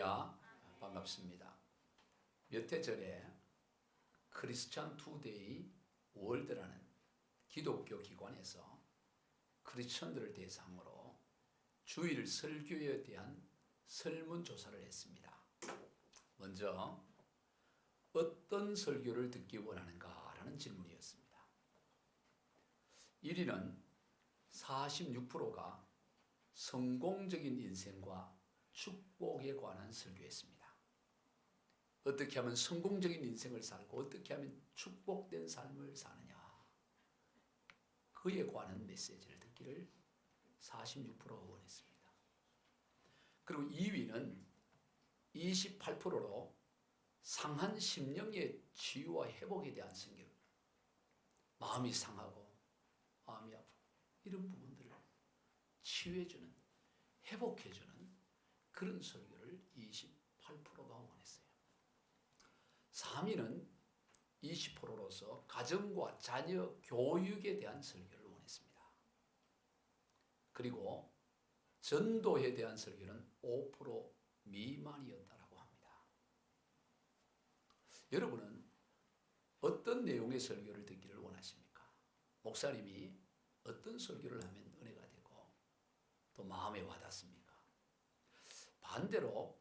할렐루야, 반갑습니다. 몇 해 전에 크리스천 투데이 월드라는 기독교 기관에서 크리스천들을 대상으로 주일 설교에 대한 설문조사를 했습니다. 먼저 어떤 설교를 듣기 원하는가라는 질문이었습니다. 1위는 46%가 성공적인 인생과 축복에 관한 설교였습니다. 어떻게 하면 성공적인 인생을 살고 어떻게 하면 축복된 삶을 사느냐, 그에 관한 메시지를 듣기를 46%가 원했습니다. 그리고 2위는 28%로 상한 심령의 치유와 회복에 대한 설교, 마음이 상하고 마음이 아프고 이런 부분들을 치유해주는, 회복해주는 그런 설교를 28%가 원했어요. 3위는 20%로서 가정과 자녀 교육에 대한 설교를 원했습니다. 그리고 전도에 대한 설교는 5% 미만이었다고 합니다. 여러분은 어떤 내용의 설교를 듣기를 원하십니까? 목사님이 어떤 설교를 하면 은혜가 되고 또 마음에 와닿습니까? 반대로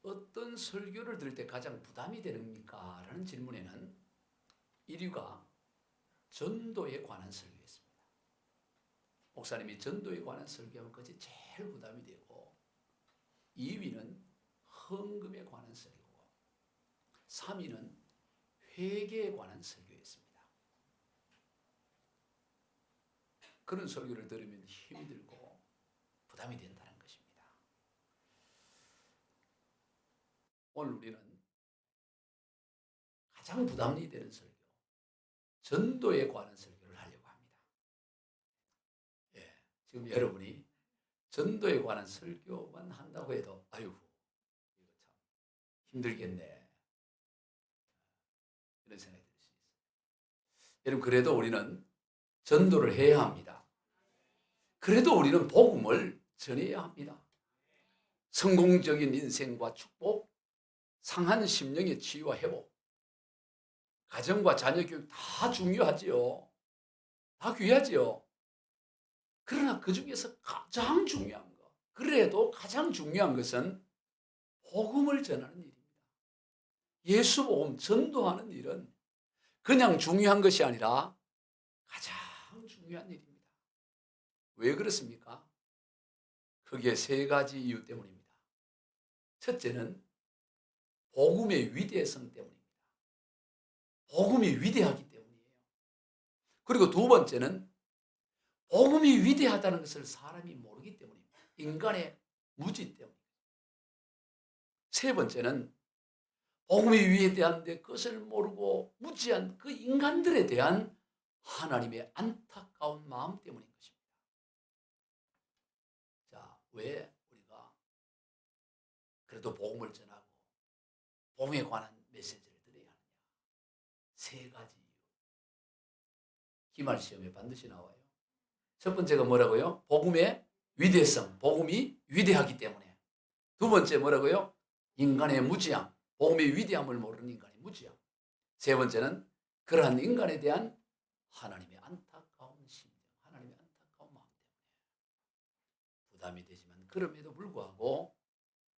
어떤 설교를 들을 때 가장 부담이 되는가? 라는 질문에는 1위가 전도에 관한 설교였습니다. 목사님이 전도에 관한 설교하면 그것이 제일 부담이 되고, 2위는 헌금에 관한 설교고, 3위는 회개에 관한 설교였습니다. 그런 설교를 들으면 힘이 들고 부담이 된다는 것입니다. 오늘 우리는 가장 부담이 되는 설교, 전도에 관한 설교를 하려고 합니다. 지금 여러분이 전도에 관한 설교만 한다고 해도 아유, 이거 참 힘들겠네, 이런 생각이 들 수 있어요. 여러분, 그래도 우리는 전도를 해야 합니다. 그래도 우리는 복음을 전해야 합니다. 성공적인 인생과 축복, 상한 심령의 치유와 회복, 가정과 자녀 교육 다 중요하지요. 다 귀하지요. 그러나 그 중에서 가장 중요한 것, 그래도 가장 중요한 것은 복음을 전하는 일입니다. 예수 복음 전도하는 일은 그냥 중요한 것이 아니라 가장 중요한 일입니다. 왜 그렇습니까? 그게 세 가지 이유 때문입니다. 첫째는 복음의 위대성 때문입니다. 복음이 위대하기 때문이에요. 그리고 두 번째는 복음이 위대하다는 것을 사람이 모르기 때문입니다. 인간의 무지 때문입니다. 세 번째는 복음이 위대한데 그것을 모르고 무지한 그 인간들에 대한 하나님의 안타까운 마음 때문인 것입니다. 자, 왜 우리가 그래도 복음을 전하고 복음에 관한 메시지를 드려야 하느냐? 세 가지 이유. 기말 시험에 반드시 나와요. 첫 번째가 뭐라고요? 복음의 위대성, 복음이 위대하기 때문에. 두 번째 뭐라고요? 인간의 무지함, 복음의 위대함을 모르는 인간의 무지함. 세 번째는 그러한 인간에 대한 하나님의 안타까운 심정, 하나님의 안타까운 마음 때문에. 부담이 되지만 그럼에도 불구하고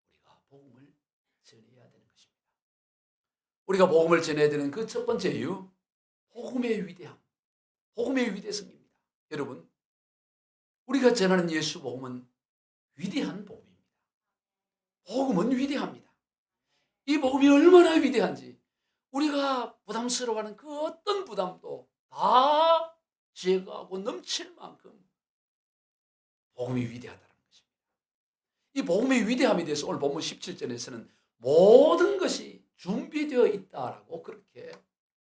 우리가 복음을 전해야 되는 것입니다. 우리가 복음을 전해야 되는 그 첫 번째 이유, 복음의 위대함, 복음의 위대성입니다. 여러분, 우리가 전하는 예수 복음은 위대한 복음입니다. 복음은 위대합니다. 이 복음이 얼마나 위대한지 우리가 부담스러워하는 그 어떤 부담도 다 제거하고 넘칠 만큼 복음이 위대하다는 것입니다. 이 복음의 위대함에 대해서 오늘 본문 17절에서는 모든 것이 준비되어 있다라고 그렇게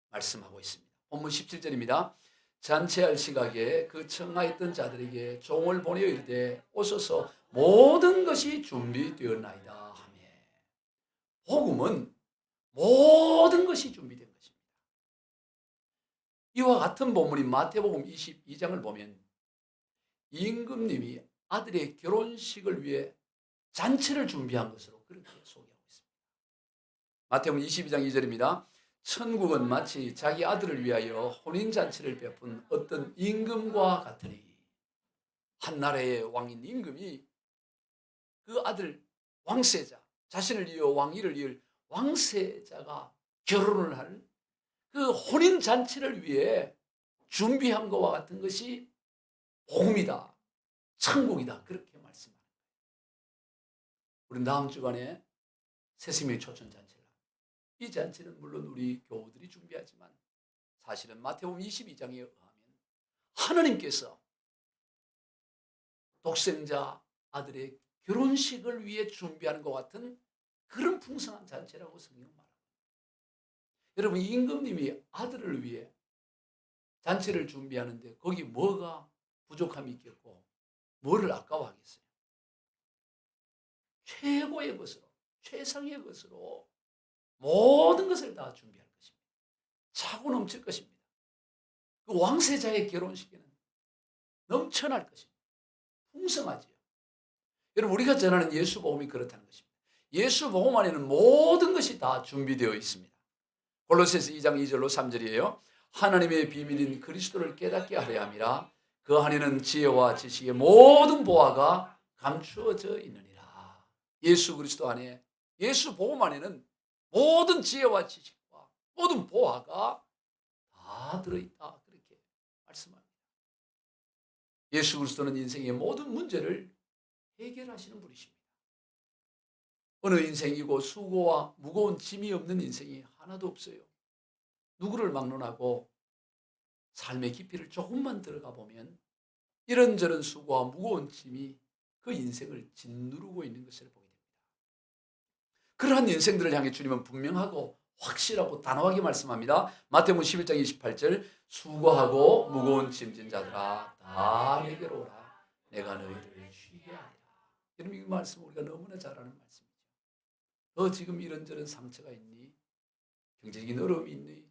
말씀하고 있습니다. 본문 17절입니다. 잔치할 시각에 그 청하였던 자들에게 종을 보내어 이르되 오소서 모든 것이 준비되었나이다 하며, 복음은 모든 것이 준비된 것입니다. 이와 같은 본문인 마태복음 22장을 보면 임금님이 아들의 결혼식을 위해 잔치를 준비한 것으로 그렇게 소개합니다. 마태복음 22장 2절입니다. 천국은 마치 자기 아들을 위하여 혼인잔치를 베푼 어떤 임금과 같으니, 한 나라의 왕인 임금이 그 아들 왕세자, 자신을 이어 왕위를 이을 왕세자가 결혼을 할 그 혼인잔치를 위해 준비한 것과 같은 것이 복음이다, 천국이다, 그렇게 말씀합니다. 우리 다음 주간에 새심의 초천잔치를 합니다. 이 잔치는 물론 우리 교우들이 준비하지만 사실은 마태복음 22장에 의하면 하나님께서 독생자 아들의 결혼식을 위해 준비하는 것 같은 그런 풍성한 잔치라고 성경은 말합니다. 여러분, 임금님이 아들을 위해 잔치를 준비하는데 거기 뭐가 부족함이 있겠고 뭐를 아까워하겠어요? 최고의 것으로, 최상의 것으로 모든 것을 다 준비할 것입니다. 차고 넘칠 것입니다. 그 왕세자의 결혼식에는 넘쳐날 것입니다. 풍성하지요. 여러분, 우리가 전하는 예수 복음이 그렇다는 것입니다. 예수 복음 안에는 모든 것이 다 준비되어 있습니다. 골로새서 2장 2절로 3절이에요. 하나님의 비밀인 그리스도를 깨닫게 하려 함이라. 그 안에는 지혜와 지식의 모든 보화가 감추어져 있느니라. 예수 그리스도 안에, 예수 복음 안에는 모든 지혜와 지식과 모든 보화가 다 들어있다, 그렇게 말씀합니다. 예수 그리스도는 인생의 모든 문제를 해결하시는 분이십니다. 어느 인생이고 수고와 무거운 짐이 없는 인생이 하나도 없어요. 누구를 막론하고 삶의 깊이를 조금만 들어가 보면 이런저런 수고와 무거운 짐이 그 인생을 짓누르고 있는 것을 보게 됩니다. 그러한 인생들을 향해 주님은 분명하고 확실하고 단호하게 말씀합니다. 마태복음 11장 28절, 수고하고 무거운 짐진 자들아 다 내게로 오라. 내가 너희를 쉬게 하리라. 여러분, 이 말씀 우리가 너무나 잘 아는 말씀이죠. 너 지금 이런저런 상처가 있니? 경제적인 어려움이 있니?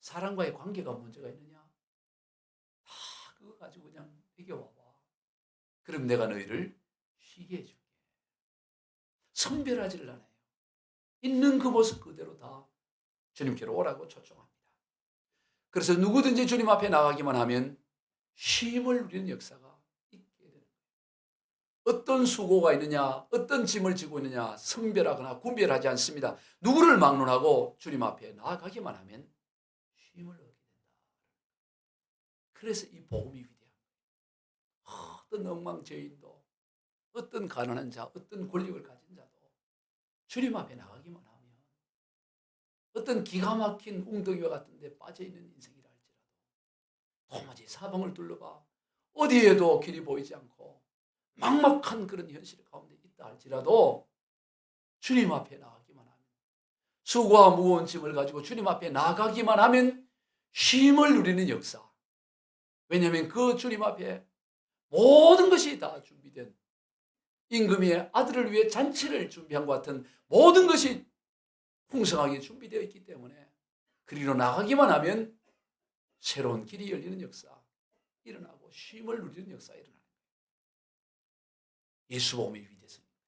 사람과의 관계가 문제가 있느냐? 다 그거 가지고 그냥 내게 와봐. 그럼 내가 너희를 쉬게 해줄게. 선별하지를 않아요. 있는 그 모습 그대로 다 주님께로 오라고 초청합니다. 그래서 누구든지 주님 앞에 나가기만 하면 쉼을 누리는 역사가 있게 되는 거예요. 어떤 수고가 있느냐, 어떤 짐을 지고 있느냐 선별하거나 구별하지 않습니다. 누구를 막론하고 주님 앞에 나아가기만 하면 쉼을 얻게 된다. 그래서 이 복음이 위대한 거예요. 어떤 엉망죄인도, 어떤 가난한 자, 어떤 권력을 가진 자도 주님 앞에 나가기만 하면 어떤 기가 막힌 웅덩이와 같은 데 빠져있는 인생이라 할지라도 도무지 사방을 둘러봐 어디에도 길이 보이지 않고 막막한 그런 현실 가운데 있다 할지라도 주님 앞에 나가기만 하면, 수고와 무거운 짐을 가지고 주님 앞에 나가기만 하면 쉼을 누리는 역사. 왜냐하면 그 주님 앞에 모든 것이 다 준비된, 임금의 아들을 위해 잔치를 준비한 것 같은 모든 것이 풍성하게 준비되어 있기 때문에 그리로 나가기만 하면 새로운 길이 열리는 역사 일어나고 쉼을 누리는 역사가 일어나는 거예요. 예수 복음의 위대성입니다.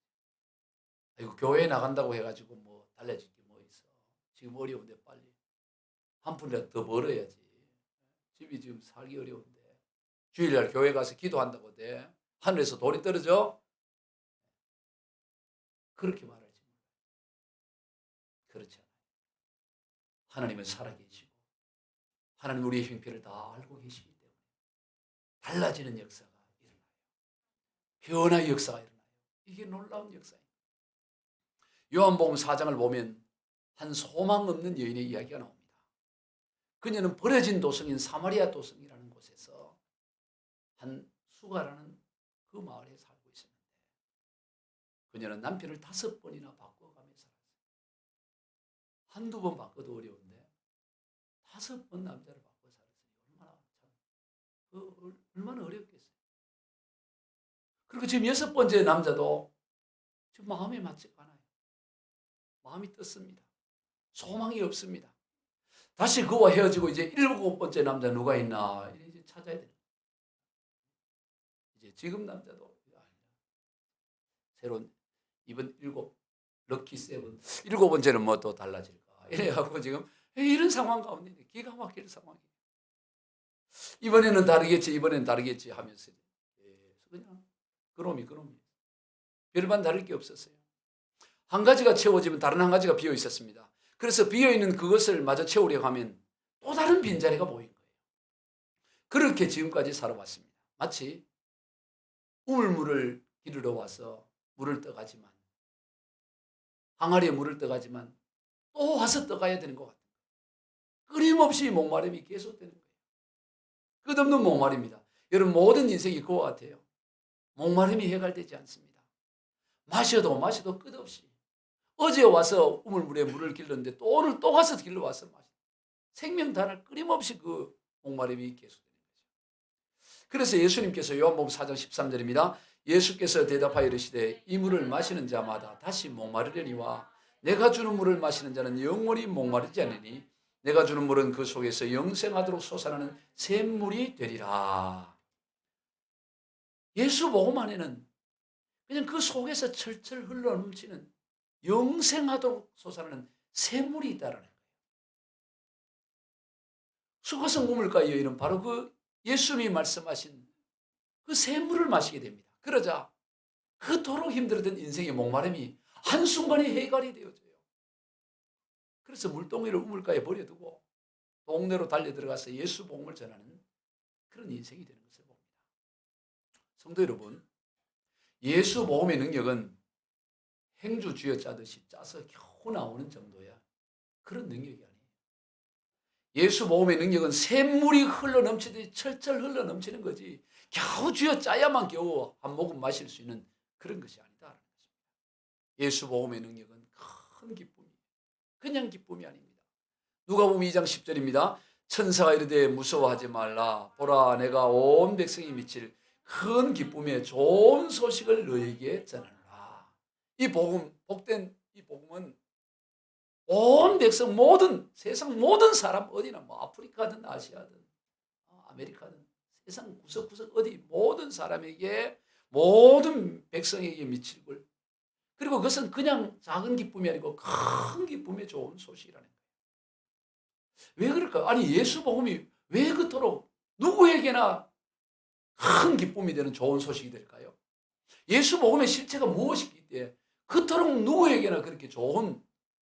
아이고, 교회에 나간다고 해가지고 뭐 달라질 게 뭐 있어. 지금 어려운데 빨리 한 푼이라도 더 벌어야지. 집이 지금 살기 어려운데 주일날 교회 가서 기도한다고 돼 하늘에서 돌이 떨어져? 그렇게 말하지. 그렇지 않아요. 하나님은 살아계시고 하나님 우리의 형편을 다 알고 계시기 때문에 달라지는 역사가 일어나요. 변화의 역사가 일어나요. 이게 놀라운 역사입니다. 요한복음 4장을 보면 한 소망 없는 여인의 이야기가 나옵니다. 그녀는 버려진 도성인 사마리아 도성이라는 곳에서 한 수가라는 그 마을에 살고 있었는데 그녀는 남편을 5번이나 바꿔가며 살았어요. 한두 번 바꿔도 어려운데 5번 남자를 바꿔 살았어요. 얼마나 어렵겠어요. 그리고 지금 6번째 남자도 지금 마음에 맞지가 않아요. 마음이 떴습니다. 소망이 없습니다. 다시 그와 헤어지고 이제 7번째 남자 누가 있나 이제 찾아야 돼요. 이제 지금 남자도 새로운 이번 럭키 세븐. 7번째는 뭐 또 달라질까. 이래갖고 지금 이런 상황 가운데 기가 막힐 상황이에요. 이번에는 다르겠지, 이번에는 다르겠지 하면서 그냥 그놈이. 별반 다를 게 없었어요. 한 가지가 채워지면 다른 한 가지가 비어 있었습니다. 그래서 비어 있는 그것을 마저 채우려고 하면 또 다른 빈자리가 보인 거예요. 그렇게 지금까지 살아왔습니다. 마치 우물물을 기르러 와서 물을 떠가지만, 항아리에 물을 떠가지만 또 와서 떠가야 되는 것 같아요. 끊임없이 목마름이 계속되는 거예요. 끝없는 목마름입니다. 여러분, 모든 인생이 그와 같아요. 목마름이 해결되지 않습니다. 마셔도 끝없이. 어제 와서 우물물에 물을 길렀는데 또 오늘 또 가서 길러 와서 마셔. 생명단을 끊임없이 그 목마름이 계속되는 거죠. 그래서 예수님께서 요한복음 4장 13절입니다. 예수께서 대답하여 이르시되 이 물을 마시는 자마다 다시 목마르려니와 내가 주는 물을 마시는 자는 영원히 목마르지 않으니 내가 주는 물은 그 속에서 영생하도록 솟아나는 샘물이 되리라. 예수 복음 안에는 그냥 그 속에서 철철 흘러넘치는 영생하도록 솟아나는 샘물이 있다라는 거예요. 수고성 우물가에 이르는 바로 그 예수님이 말씀하신 그 샘물을 마시게 됩니다. 그러자 그토록 힘들었던 인생의 목마름이 한순간에 해결이 되어져요. 그래서 물동이를 우물가에 버려두고 동네로 달려 들어가서 예수 복음을 전하는 그런 인생이 되는 것을 봅니다. 성도 여러분, 예수 복음의 능력은 행주 쥐어짜듯이 짜서 겨우 나오는 정도야. 그런 능력이 아니에요. 예수 복음의 능력은 샘물이 흘러넘치듯이 철철 흘러넘치는 거지 겨우 쥐어짜야만 겨우 한 모금 마실 수 있는 그런 것이 아니다라는 것입니다. 예수 복음의 능력은 큰 기쁨이에요. 그냥 기쁨이 아닙니다. 누가복음 2장 10절입니다. 천사가 이르되 무서워하지 말라. 보라 내가 온 백성이 미칠 큰 기쁨의 좋은 소식을 너에게 전하노라. 이 복음, 복된 이 복음은 온 백성 모든 세상 모든 사람 어디나 뭐 아프리카든 아시아든 아메리카든 세상 구석구석 어디 모든 사람에게 모든 백성에게 미칠 걸. 그리고 그것은 그냥 작은 기쁨이 아니고 큰 기쁨의 좋은 소식이라는 거예요. 왜 그럴까? 아니 예수 복음이 왜 그토록 누구에게나 큰 기쁨이 되는 좋은 소식이 될까요? 예수 복음의 실체가 무엇이기에 그토록 누구에게나 그렇게 좋은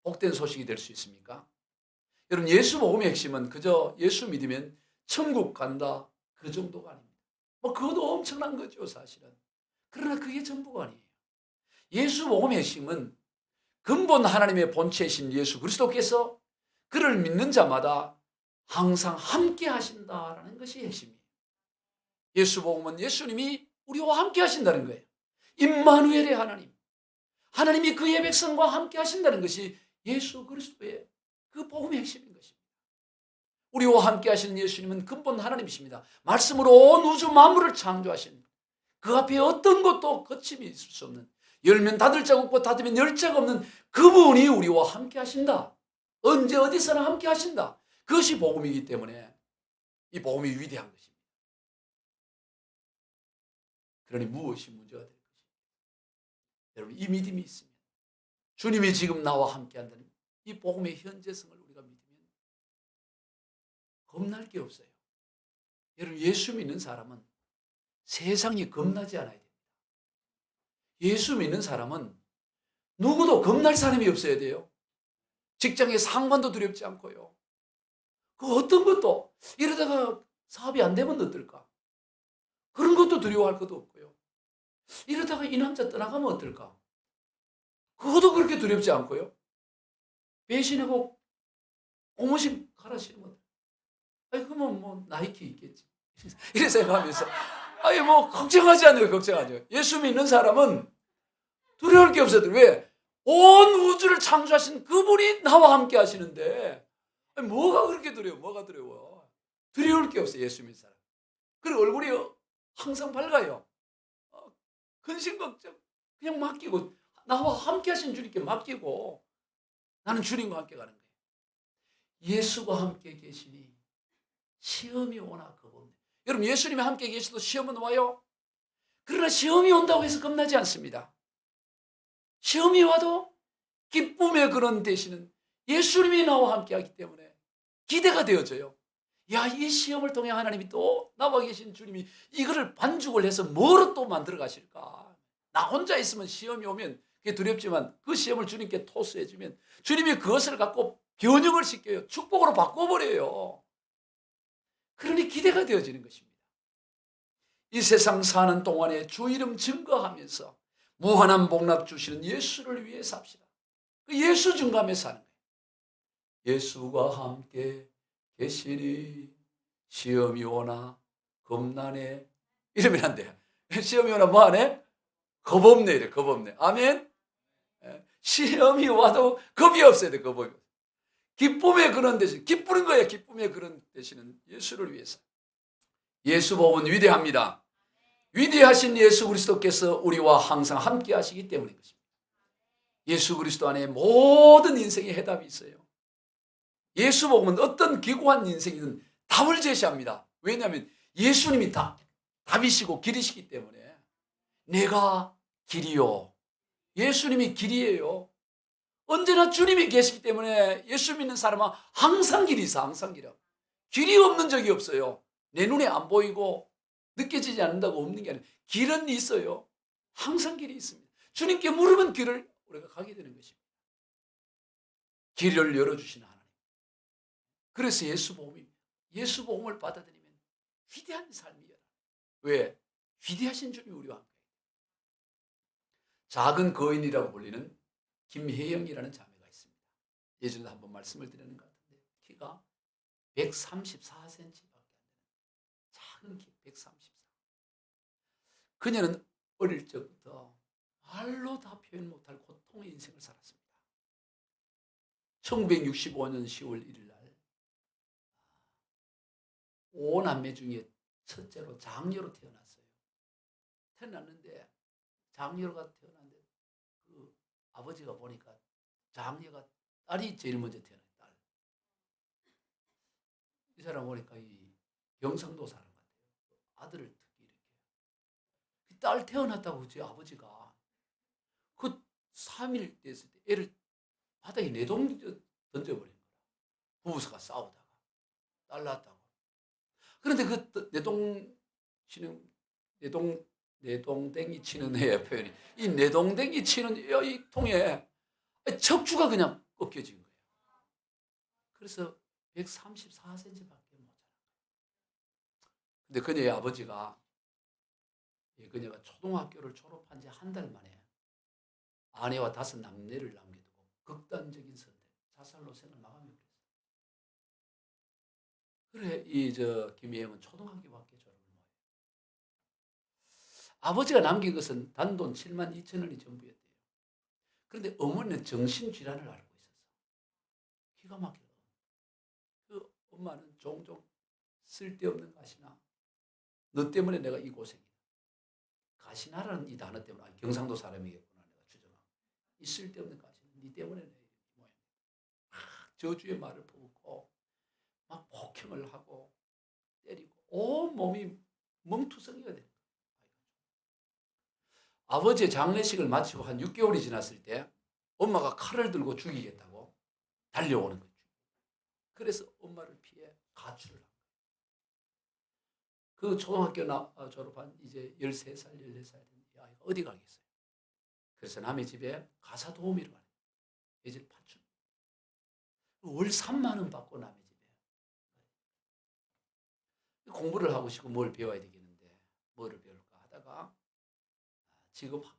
복된 소식이 될 수 있습니까? 여러분, 예수 복음의 핵심은 그저 예수 믿으면 천국 간다 그 정도가 아닙니다. 뭐 그것도 엄청난 거죠 사실은. 그러나 그게 전부가 아니에요. 예수 복음의 핵심은 근본 하나님의 본체이신 예수 그리스도께서 그를 믿는 자마다 항상 함께 하신다라는 것이 핵심이에요. 예수 복음은 예수님이 우리와 함께 하신다는 거예요. 임마누엘의 하나님, 하나님이 그의 백성과 함께 하신다는 것이 예수 그리스도의 그 복음의 핵심인 것입니다. 우리와 함께 하시는 예수님은 근본 하나님이십니다. 말씀으로 온 우주 만물을 창조하신 그 앞에 어떤 것도 거침이 있을 수 없는, 열면 닫을 자가 없고 닫으면 열 자가 없는 그분이 우리와 함께 하신다. 언제 어디서나 함께 하신다. 그것이 복음이기 때문에 이 복음이 위대한 것입니다. 그러니 무엇이 문제가 될 것입니까? 여러분, 이 믿음이 있으면 주님이 지금 나와 함께 한다는 이 복음의 현재성을 우리가 믿으면 겁날 게 없어요. 여러분, 예수 믿는 사람은 세상이 겁나지 않아야 됩니다. 예수 믿는 사람은 누구도 겁날 사람이 없어야 돼요. 직장의 상관도 두렵지 않고요. 그 어떤 것도 이러다가 사업이 안 되면 어떨까? 그런 것도 두려워할 것도 없고요. 이러다가 이 남자 떠나가면 어떨까? 그것도 그렇게 두렵지 않고요. 배신하고 고무신 갈아 신으면 아니 그러면 뭐 나이키 있겠지. 이렇게 생각하면서 아니 뭐 걱정하지 않아요. 걱정하죠. 예수 믿는 사람은 두려울 게 없어요. 왜? 온 우주를 창조하신 그분이 나와 함께 하시는데 아니, 뭐가 그렇게 두려워? 뭐가 두려워? 두려울 게 없어요. 예수 믿는 사람. 그리고 얼굴이 항상 밝아요. 근심 걱정 그냥 맡기고 나와 함께 하신 주님께 맡기고 나는 주님과 함께 가는 거예요. 예수가 함께 계시니 시험이 오나 겁없네. 여러분, 예수님이 함께 계셔도 시험은 와요. 그러나 시험이 온다고 해서 겁나지 않습니다. 시험이 와도 기쁨의 근원 되시는 예수님이 나와 함께하기 때문에 기대가 되어져요. 야, 이 시험을 통해 하나님이 또 나와 계신 주님이 이거를 반죽을 해서 뭐로 또 만들어 가실까? 나 혼자 있으면 시험이 오면 그게 두렵지만 그 시험을 주님께 토스해 주면 주님이 그것을 갖고 변형을 시켜요. 축복으로 바꿔버려요. 그러니 기대가 되어지는 것입니다. 이 세상 사는 동안에 주 이름 증거하면서 무한한 복락 주시는 예수를 위해 삽시다. 그 예수 증거하며 사는 거예요. 예수가 함께 계시니 시험이 오나 겁나네. 이러면 안 돼요. 시험이 오나 뭐하네? 겁없네 이래. 겁없네. 아멘. 시험이 와도 겁이 없어야 돼. 겁이. 기쁨의 근원 되시는, 기쁘는 거야. 기쁨의 근원 되시는 예수를 위해서. 예수 복음은 위대합니다. 위대하신 예수 그리스도께서 우리와 항상 함께 하시기 때문인 것입니다. 예수 그리스도 안에 모든 인생의 해답이 있어요. 예수 복음은 어떤 기구한 인생이든 답을 제시합니다. 왜냐하면 예수님이 답이시고 길이시기 때문에. 내가 길이요. 예수님이 길이에요. 언제나 주님이 계시기 때문에 예수 믿는 사람은 항상 길이 있어. 항상 길이야. 길이 없는 적이 없어요. 내 눈에 안 보이고 느껴지지 않는다고 없는 게 아니라 길은 있어요. 항상 길이 있습니다. 주님께 물으면 길을 우리가 가게 되는 것입니다. 길을 열어주시는 하나님. 그래서 예수 복음을 받아들이면 위대한 삶이에요. 왜? 위대하신 주님이 우리와 함께. 작은 거인이라고 불리는 김혜영이라는 자매가 있습니다. 예전에 한번 말씀을 드리는 것 같은데 키가 134cm밖에 안 되는 작은 키 134. 그녀는 어릴 적부터 말로 다 표현 못할 고통의 인생을 살았습니다. 1965년 10월 1일 날 5남매 중에 첫째로 장녀로 태어났어요. 태어났는데 장녀가 태어났는데 그 아버지가 보니까 장녀가 딸이 제일 먼저 태어난 딸. 이 사람 보니까 이 경상도 사람 같아요. 아들을 특히 이렇게. 딸 태어났다고 제 아버지가 그 3일 됐을 때 애를 바닥에 내동 던져버린 거야. 부부가 싸우다가 딸 낳았다고. 그런데 그 내동댕이 치는 애의 표현이 이 내동댕이 치는 이 통에 척추가 그냥 꺾여진 거예요. 그래서 134cm밖에 못 자란 거예요. 근데 그녀의 아버지가 그녀가 초등학교를 졸업한 지 한 달 만에 아내와 5 남매를 남겨두고 극단적인 선택, 자살로 생을 마감해버렸어요. 그래 이 김혜영은 초등학교밖에 졸업을 못해요. 아버지가 남긴 것은 단돈 72,000원이 전부였대요. 그런데 어머니는 정신질환을 앓고 있었어. 기가 막혀. 그 엄마는 종종 쓸데없는 가시나 너 때문에 내가 이 고생이야. 가시나라는 이 단어 때문에 경상도 사람이겠구나 내가 추정하고. 이 쓸데없는 가시나 네 때문에 내가 이렇게 모양. 저주의 말을 퍼붓고 막 폭행을 하고 때리고 온 몸이 멍투성이가 되는 거예요. 아버지의 장례식을 마치고 한 6개월이 지났을 때 엄마가 칼을 들고 죽이겠다고 달려오는 거죠. 그래서 엄마를 피해 가출을 한 거예요. 그 초등학교 졸업한 이제 13살, 14살 된 이 아이가 어디 가겠어요? 그래서 남의 집에 가사 도우미로 가요. 예전 파출. 월 3만 원 받고 남의 집에. 공부를 하고 싶고 뭘 배워야 되겠는데 뭐를 배울까 하다가 직업학교,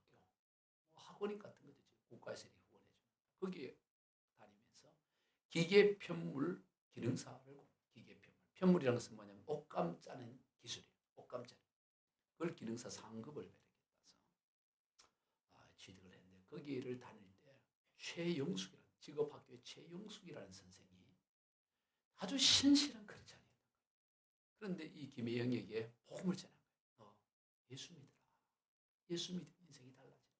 학원 같은 것도 국가에서 후원해주는 거기에 다니면서 기계편물 기능사를 기계편물. 편물이라는 것은 뭐냐면 옷감 짜는 기술이에요. 옷감 짜는. 그걸 기능사 상급을 받아서 취득을 했는데 거기를 다닐 때 최영숙이라는 직업학교의 최영숙이라는 선생이 아주 신실한 크리스찬이었던 거예요. 그런데 이 김혜영에게 복음을 전한 거예요. 예수 믿어라. 예수 믿으면 인생이 달라진다.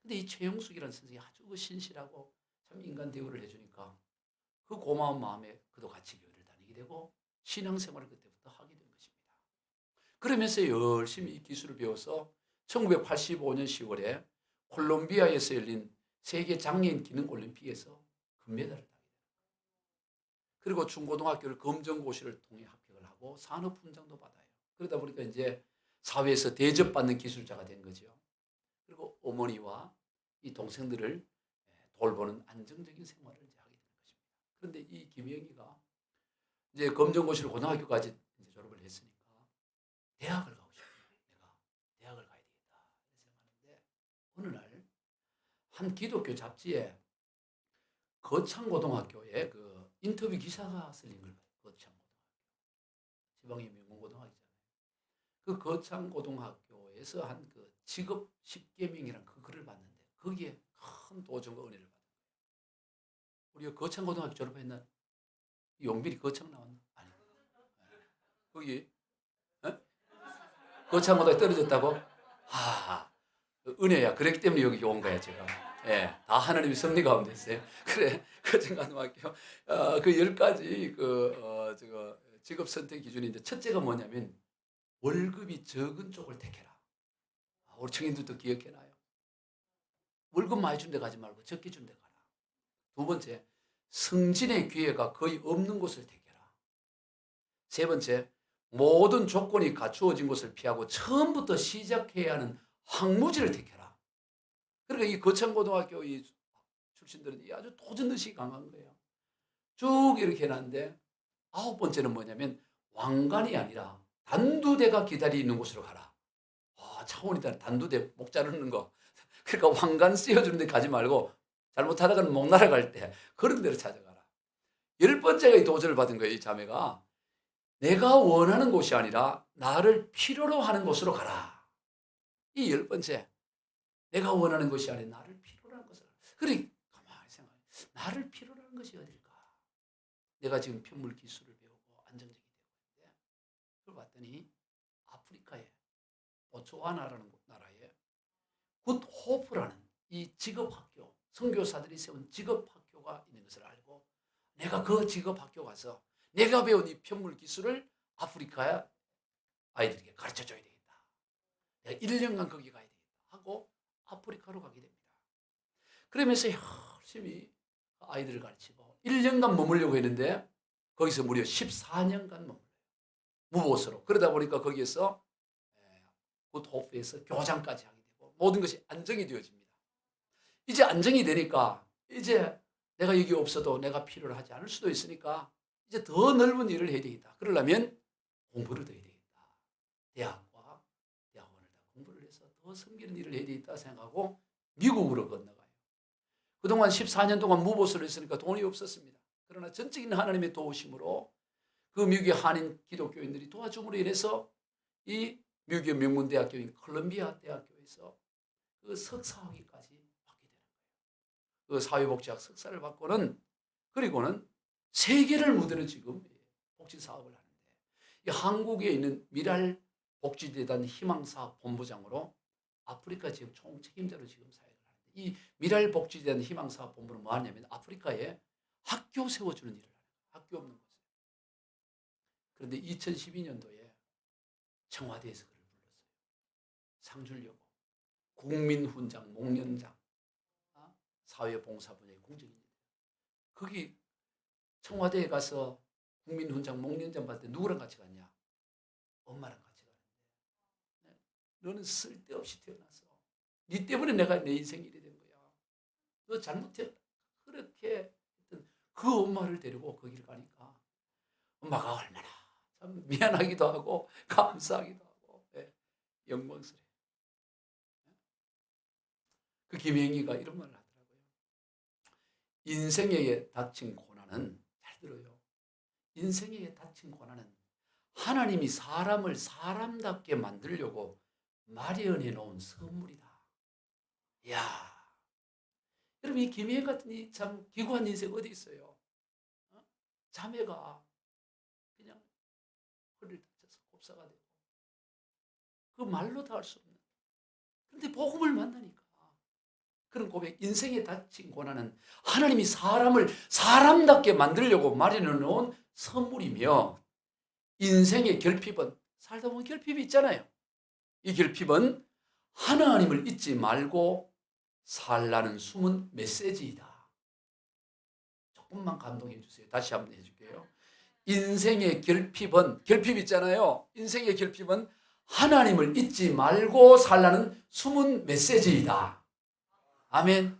근데 이 최영숙이라는 선생이 아주 신실하고 참 인간 대우를 해주니까 그 고마운 마음에 그도 같이 교회를 다니게 되고 신앙생활을 그때부터 하게 된 것입니다. 그러면서 열심히 이 기술을 배워서 1985년 10월에 콜롬비아에서 열린 세계 장애인 기능 올림픽에서 금메달을 따게 됩니다. 그리고 중고등학교를 검정고시를 통해 합격을 하고 산업훈장도 받아요. 그러다 보니까 이제 사회에서 대접받는 기술자가 된 거죠. 그리고 어머니와 이 동생들을 돌보는 안정적인 생활을 이제 하게 되는 것입니다. 그런데 이 김영희가 이제 검정고시를 고등학교까지 이제 졸업을 했으니까 대학을 가고 싶어요. 내가 대학을 가야 되겠다 생각하는데 어느 날 한 기독교 잡지에 거창고등학교에 그 인터뷰 기사가 쓸린 걸 봐요. 거창고등학교. 지방의 명문고등학교잖아요. 그 거창고등학교에서 한 그 직업 10계명이라는 그 글을 봤는데 거기에 큰 도전과 은혜를 받은 거예요. 우리가 거창고등학교 졸업했나? 용빈이 거창 나왔나? 아니. 거기 거창고등학교 떨어졌다고? 은혜야. 그랬기 때문에 여기 온 거야 제가. 예, 다 하나님의 섭리 가운데 있어요. 그래, 거창고등학교 그 10가지 직업 선택 기준인데 첫째가 뭐냐면 월급이 적은 쪽을 택해라. 우리 청년들도 기억해놔요. 월급 많이 준 데 가지 말고 적게 준 데 가라. 두 번째, 승진의 기회가 거의 없는 곳을 택해라. 세 번째, 모든 조건이 갖추어진 곳을 피하고 처음부터 시작해야 하는 황무지를 택해라. 그러니까 이 거창고등학교 이 출신들은 아주 도전의식이 강한 거예요. 쭉 이렇게 해놨는데 9번째는 뭐냐면 왕관이 아니라 단두대가 기다리는 곳으로 가라. 차원이 다른 단두대 목 자르는 거. 그러니까 왕관 씌워주는 데 가지 말고 잘못하다가는 목 날아갈 때 그런 데로 찾아가라. 10번째가 이 도전을 받은 거예요. 이 자매가. 내가 원하는 곳이 아니라 나를 필요로 하는 곳으로 가라. 이 10번째. 내가 원하는 것이 아니라 나를 필요로 하는 것을. 그래, 가만히 생각해. 나를 필요로 하는 것이 어딜까? 내가 지금 편물 기술을 배우고 안정적이 되고 있는데 그걸 봤더니 아프리카에 보츠와나라는 나라에 굿호프라는 이 직업학교, 선교사들이 세운 직업학교가 있는 것을 알고 내가 그 직업학교 가서 내가 배운 이 편물 기술을 아프리카 아이들에게 가르쳐줘야 되겠다. 내가 1년간 거기 가야 되겠다 하고 아프리카로 가게 됩니다. 그러면서 열심히 아이들을 가르치고 1년간 머물려고 했는데 거기서 무려 14년간 머물러요. 무보수로. 그러다 보니까 거기에서 굿호프에서 교장까지 하게 되고 모든 것이 안정이 되어집니다. 이제 안정이 되니까 이제 내가 여기 없어도 내가 필요로 하지 않을 수도 있으니까 이제 더 넓은 일을 해야 되겠다. 그러려면 공부를 더 해야 되겠다. 대학과 대학원을 다 공부를 해서 더 섬기는 일을 해야 되겠다 생각하고 미국으로 건너가요. 그동안 14년 동안 무보수로 했으니까 돈이 없었습니다. 그러나 전적인 하나님의 도우심으로 그 미국의 한인 기독교인들이 도와줌으로 인해서 이 미국의 명문대학교인 콜롬비아 대학교에서 그 석사학위까지 받게 되는 거예요. 그 사회복지학 석사를 받고는 그리고는 세계를 무대로 지금 복지사업을 하는데 이 한국에 있는 미랄복지재단 희망사업 본부장으로 아프리카 지역 총책임자로 지금 사역을 하는데 이 미랄복지재단 희망사업 본부는 뭐 하냐면 아프리카에 학교 세워주는 일을 하는 거예요. 학교 없는 곳에. 그런데 2012년도에 청와대에서 그를 불렀어요. 상 주려고. 국민훈장, 목련장, 사회봉사 분야의 공적인데 거기 청와대에 가서 국민훈장, 목련장 받을 때 누구랑 같이 갔냐? 엄마랑 같이 가는데 너는 쓸데없이 태어나서 네 때문에 내가 내 인생이 이래 된 거야. 너 잘못해. 그렇게 했던 그 엄마를 데리고 거기를 가니까 엄마가 얼마나 참 미안하기도 하고 감사하기도 하고 영광스러워. 그 김영희가 이런 말을 하더라고요. 인생에 닥친 고난은 잘 들어요. 인생에 닥친 고난은 하나님이 사람을 사람답게 만들려고 마련해 놓은 선물이다. 이야, 여러분 이 김영희 같은 이 참 기구한 인생 어디 있어요? 자매가 그냥 허리를 다쳐서 곱사가 되고 그 말로 다 할 수 없는. 그런데 복음을 만나니까 그런 고백, 인생에 닥친 고난은 하나님이 사람을 사람답게 만들려고 마련해 놓은 선물이며 인생의 결핍은 살다 보면 결핍이 있잖아요. 이 결핍은 하나님을 잊지 말고 살라는 숨은 메시지이다. 조금만 감동해 주세요. 다시 한번 해줄게요. 인생의 결핍 있잖아요. 인생의 결핍은 하나님을 잊지 말고 살라는 숨은 메시지이다. 아멘.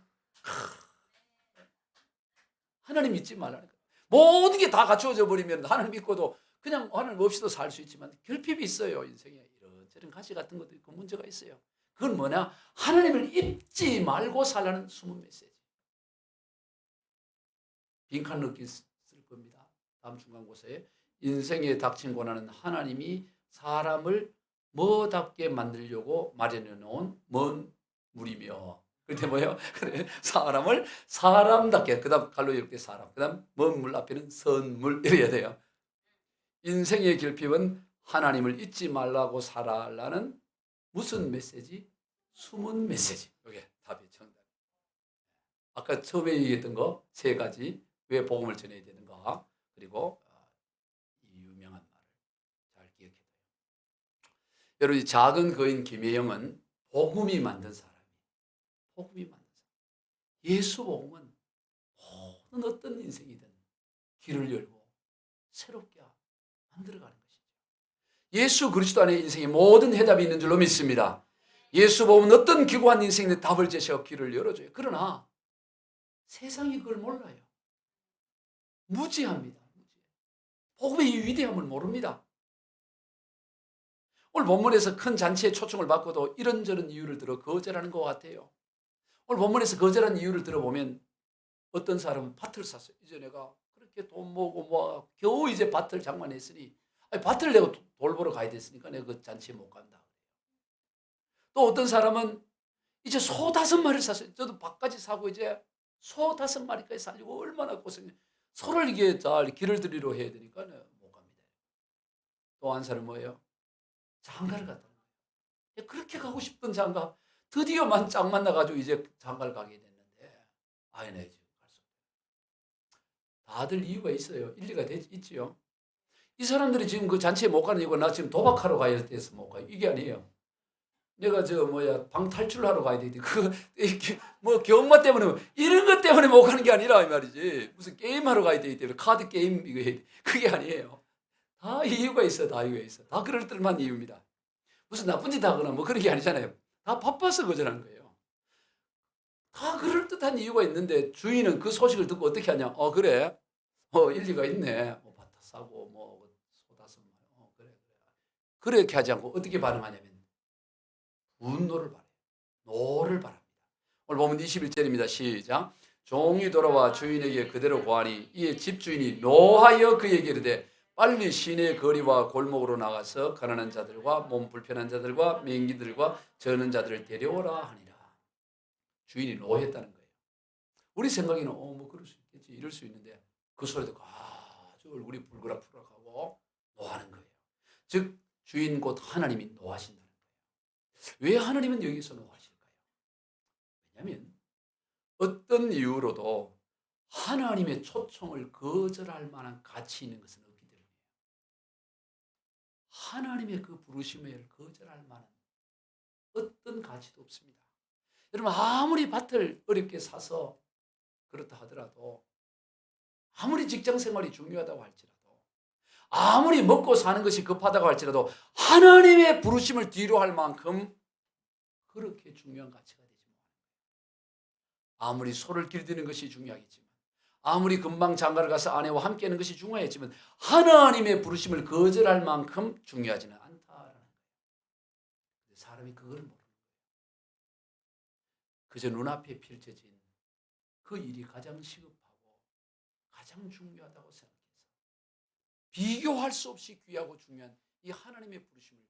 하나님 잊지 말라는 거예요. 모든 게 다 갖추어져 버리면 하나님 믿고도 그냥 하나님 없이도 살 수 있지만 결핍이 있어요. 인생에 이런저런 가시 같은 것도 있고 문제가 있어요. 그건 뭐냐? 하나님을 잊지 말고 살라는 숨은 메시지. 빈칸 넣기 쓸 겁니다. 다음 중간고사에 인생에 닥친 고난은 하나님이 사람을 뭐답게 만들려고 마련해 놓은 먼 물이며, 그때 뭐예요? 사람을 사람답게, 그 다음 갈로 이렇게 사람, 그 다음 먼 물 앞에는 선물 이래야 돼요. 인생의 결핍은 하나님을 잊지 말라고 살아라는 무슨 메시지? 숨은 메시지. 이게 답이 정답. 아까 처음에 얘기했던 거 세 가지. 왜 복음을 전해야 되는가? 그리고 이 유명한 말을 잘 기억해둬요. 여러분, 이 작은 거인 김혜영은 복음이 만든 사람이에요. 복음이 만든 사람. 예수 복음은 모든 어떤 인생이든 길을 열고 새롭게 만들어가는 것이죠. 예수 그리스도 안에 인생의 모든 해답이 있는 줄로 믿습니다. 예수 복음은 어떤 기구한 인생의 답을 제시하고 길을 열어줘요. 그러나 세상이 그걸 몰라요. 무지합니다. 복음의 이 위대함을 모릅니다. 오늘 본문에서 큰 잔치에 초청을 받고도 이런저런 이유를 들어 거절하는 것 같아요. 오늘 본문에서 거절한 이유를 들어보면 어떤 사람은 밭을 샀어요. 이제 내가 그렇게 돈 모으고 뭐 겨우 이제 밭을 장만했으니, 아니 밭을 내고 돌 보러 가야 됐으니까 내가 그 잔치에 못 간다. 또 어떤 사람은 이제 소 5마리를 샀어요. 저도 밭까지 사고 이제 소 5마리까지 살려고 얼마나 고생해. 소를 이게 잘 길을 들이러 해야 되니까 못 갑니다. 또 한 사람은 뭐예요? 장가를 갔다. 그렇게 가고 싶던 장가 드디어만 짝 만나가지고 이제 장가를 가게 됐는데, 아이 내 지금 갈 수 없다. 다들 이유가 있어요. 일리가 있지요. 이 사람들이 지금 그 잔치에 못 가는 이유가 나 지금 도박하러 가야 돼서 못 가요. 이게 아니에요. 내가 방탈출하러 가야 되는데 뭐 경마 때문에 이런 것 때문에 못 가는 게 아니라 이 말이지. 무슨 게임하러 가야 되기 때문에 카드 게임 이거 해야 돼. 그게 아니에요. 다 이유가 있어. 다 이유가 있어. 다 그럴 듯한 이유입니다. 무슨 나쁜 짓 하거나 뭐 그런 게 아니잖아요. 다 바빠서 거절하는 거예요. 다 그럴듯한 이유가 있는데 주인은 그 소식을 듣고 어떻게 하냐? 그래. 일리가 있네. 밭 사고 소 5마리. 그래. 그렇게 하지 않고 어떻게 반응하냐면 분노를 바래요. 노를 바랍니다. 오늘 보면 21절입니다. 시작. 종이 돌아와 주인에게 그대로 고하니 이에 집주인이 노하여 그에게 이르되 빨리 시내 거리와 골목으로 나가서 가난한 자들과 몸 불편한 자들과 맹기들과 저는 자들을 데려오라 하니라. 주인이 노했다는 거예요. 우리 생각에는 뭐 그럴 수 있겠지 이럴 수 있는데 그 소리 듣고 아주 얼굴이 불그락불락하고 노하는 거예요. 즉 주인 곧 하나님이 노하신다는 거예요. 왜 하나님은 여기서 노하실까요? 왜냐하면 어떤 이유로도 하나님의 초청을 거절할 만한 가치 있는 것은 없기 때문이에요. 하나님의 그 부르심을 거절할 만한 어떤 가치도 없습니다. 여러분 아무리 밭을 어렵게 사서 그렇다 하더라도, 아무리 직장 생활이 중요하다고 할지라도, 아무리 먹고 사는 것이 급하다고 할지라도 하나님의 부르심을 뒤로 할 만큼 그렇게 중요한 가치가 되지 못합니다. 아무리 소를 길드는 것이 중요하겠지만, 아무리 금방 장가를 가서 아내와 함께하는 것이 중요하겠지만 하나님의 부르심을 거절할 만큼 중요하지는 않다라는 거예요. 사람이 그걸 모르는 거예요. 그저 눈앞에 펼쳐진 그 일이 가장 시급하고 가장 중요하다고 생각해서 비교할 수 없이 귀하고 중요한 이 하나님의 부르심을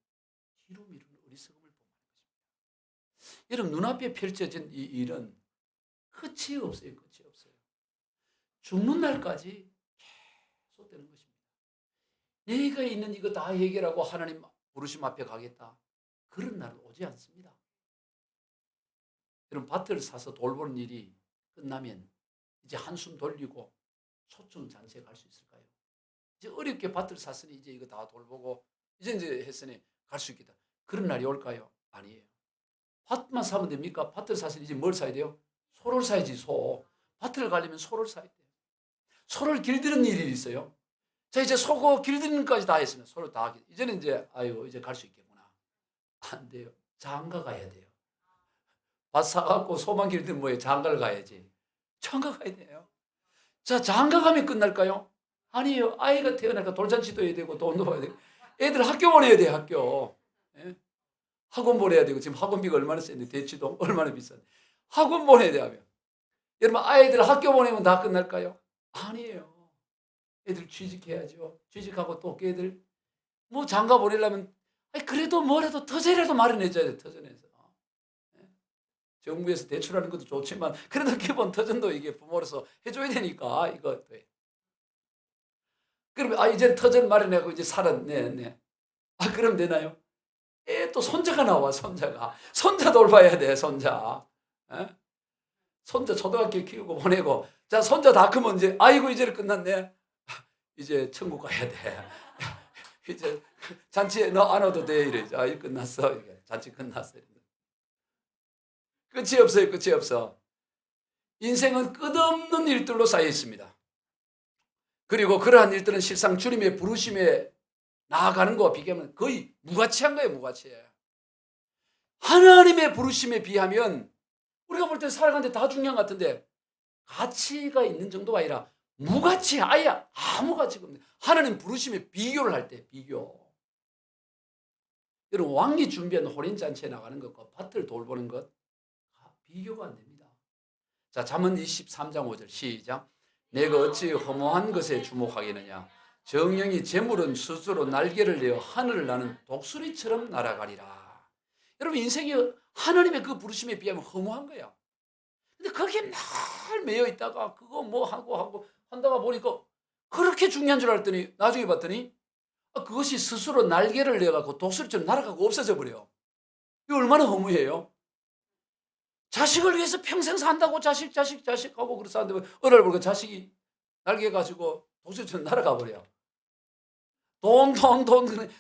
뒤로 미루는 어리석음을 범하는 것입니다. 여러분 눈앞에 펼쳐진 이 일은 끝이 없어요. 끝이 없어요. 죽는 날까지 계속되는 것입니다. 내가 있는 이거 다 해결하고 하나님 부르심 앞에 가겠다. 그런 날은 오지 않습니다. 여러분 밭을 사서 돌보는 일이 끝나면 이제 한숨 돌리고 소춘 잔치에 갈 수 있을까요? 이제 어렵게 밭을 샀으니 이제 이거 다 돌보고 이제 했으니 갈 수 있겠다. 그런 날이 올까요? 아니에요. 밭만 사면 됩니까? 밭을 사실 이제 뭘 사야 돼요? 소를 사야지, 소. 밭을 가려면 소를 사야 돼요. 소를 길들이는 일이 있어요. 자, 이제 소고 길들이는 것까지 다 했으면 소를 다 하게. 이제는 이제 이제 갈 수 있겠구나. 안 돼요. 장가 가야 돼요. 밭 사갖고 소만 길들이면 뭐예요? 장가를 가야지. 장가 가야 돼요. 자, 장가 가면 끝날까요? 아니에요. 아이가 태어나니까 돌잔치도 해야 되고 돈도 봐야 되고 애들 학교 보내야 돼요. 학교. 예? 학원 보내야 되고 지금 학원비가 얼마나 센데 대치동 얼마나 비싼데 학원 보내야 돼요. 여러분 아이들 학교 보내면 다 끝날까요? 아니에요. 애들 취직해야죠. 취직하고 또 애들 뭐 장가 보내려면 그래도 뭐라도 터전이라도 마련해줘야 돼. 터전에서. 정부에서 대출하는 것도 좋지만 그래도 기본 터전도 이게 부모로서 해줘야 되니까 이거. 그럼 이제 터전 마련하고 이제 살았네. 그럼 되나요? 또 손자가 나와. 손자 돌봐야 돼. 손자. 손자 초등학교 키우고 보내고 자 손자 다 크면 이제 아이고 이제 끝났네. 이제 천국 가야 돼. 이제 잔치에 너 안 와도 돼 이래. 일 끝났어. 잔치 끝났어. 끝이 없어요. 끝이 없어. 인생은 끝없는 일들로 쌓여 있습니다. 그리고 그러한 일들은 실상 주님의 부르심에 나아가는 것과 비교하면 거의 무가치한 거예요. 무가치해. 하나님의 부르심에 비하면 우리가 볼 때 살아가는데 다 중요한 것 같은데 가치가 있는 정도가 아니라 무가치, 아예 아무 가치가 없는 하나님 부르심에 비교를 할 때 비교. 여러분 왕이 준비한 혼인잔치에 나가는 것과 밭을 돌보는 것 비교가 안 됩니다. 자, 잠언 23장 5절 시작. 내가 어찌 허무한 것에 주목하겠느냐. 정령이 재물은 스스로 날개를 내어 하늘을 나는 독수리처럼 날아가리라. 여러분 인생이 하나님의 그 부르심에 비하면 허무한 거야. 근데 거기에 날 매여 있다가 그거 뭐 하고 한다가 보니까 그렇게 중요한 줄 알았더니 나중에 봤더니 그것이 스스로 날개를 내어갖고 독수리처럼 날아가고 없어져 버려. 이거 얼마나 허무해요. 자식을 위해서 평생 산다고 자식하고 그랬었는데 어느 날 보니까 자식이 날개 가지고 독수리처럼 날아가 버려.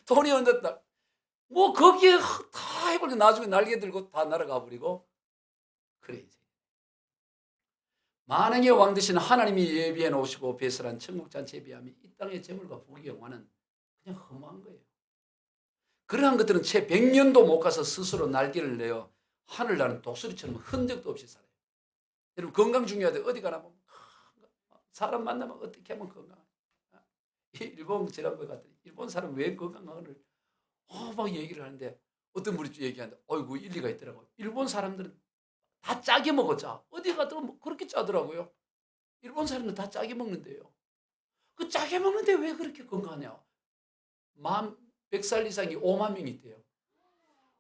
돈이 언제 뭐 거기에 다 해버리고 나중에 날개 들고 다 날아가 버리고 그래 이제. 만왕의 왕 되신 하나님이 예비해 놓으시고 배설한 천국잔치에 비하면 이 땅의 재물과 부귀 영화는 그냥 허무한 거예요. 그러한 것들은 채 100년도 못 가서 스스로 날개를 내어 하늘 나는 독수리처럼 흔적도 없이 살아요. 여러분 건강 중요하대. 어디 가나 보면 사람 만나면 어떻게 하면 건강. 일본 지난번에 갔더니 일본 사람 왜 건강을 막 얘기를 하는데 어떤 분이 얘기하는데 어이구 일리가 있더라고요. 일본 사람들은 다 짜게 먹었자. 어디 가도 뭐 그렇게 짜더라고요. 일본 사람들은 다 짜게 먹는데요. 그 짜게 먹는데 왜 그렇게 건강하냐. 100살 이상이 5만 명이 있대요.